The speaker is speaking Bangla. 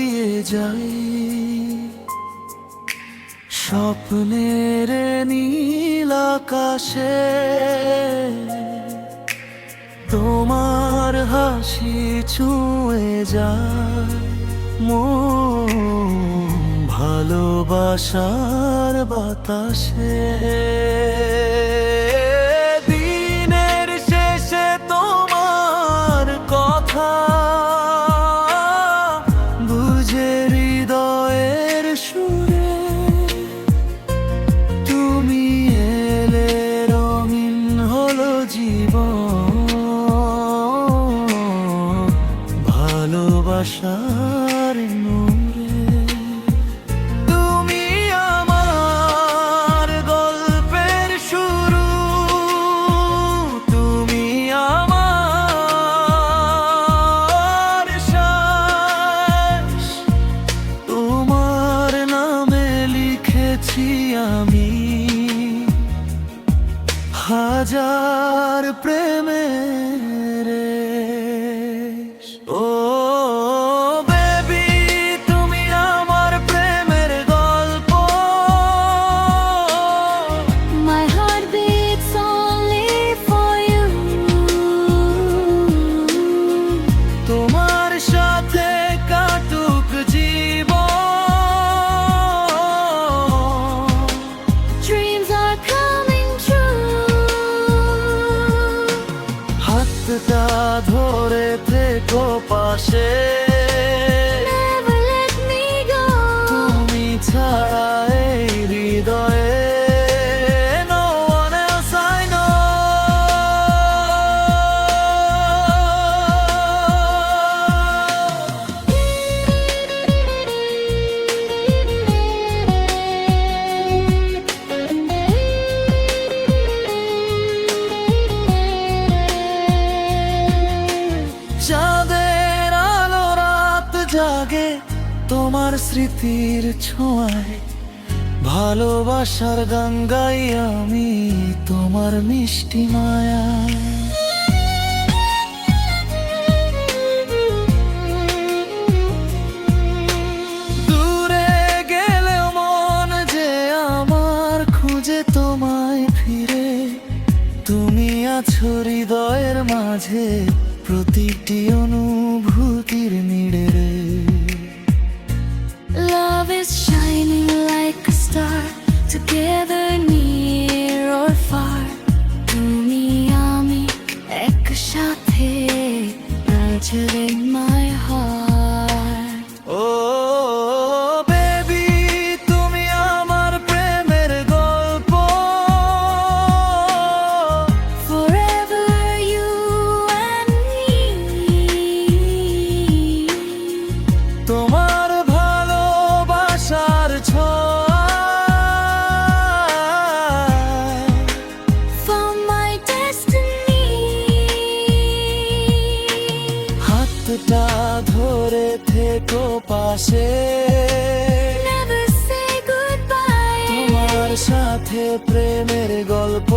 হারিয়ে যাই স্বপ্নের নীল আকাশে। তোমার হাসি ছুঁয়ে যায় মন ভালোবাসার বাতাসে। দিনের শেষে তোমার কথা বুঝে হৃদয়ের সুরে তুমি এলে রঙিন হলো জীবন ভালোবাসার নূরে। তুমি আমার গল্পের শুরু, তুমি আমার শেষ। তোমার নামে লিখেছি আমি হাজার প্রেমের রেশ। ও বেবি তুমি আমার প্রেমের গল্প। My heart beats only for you. তোমার সাথে কাটুক জীবন, Dreams are coming true. হাতটা ধরে থেকো পাশে। Never let me go. তুমি ছাড়া এই হৃদয়ে no one else I know. চাঁদের আলো রাত জাগে তোমার স্মৃতির ছোঁয়ায়, ভালোবাসার গান গাই আমি তোমার মিষ্টি মায়ায়। দূরে গেলেও মন যে আমার খুঁজে তোমায় ফিরে। তুমি আছো হৃদয়ের মাঝে প্রতিটি অনুভূতির নিড়ে। Love is shining like a star, together near or far. তুমি আমি একসাথে, nurtured in my heart. ও বেবি তুমি আমার প্রেমের গল্প। Forever you and me. তোমার ভালোবাসার ছোঁয়ায় Found my destiny. হাতটা ধরে থেকো পাশে। Never say goodbye. তোমার সাথে প্রেমের গল্প।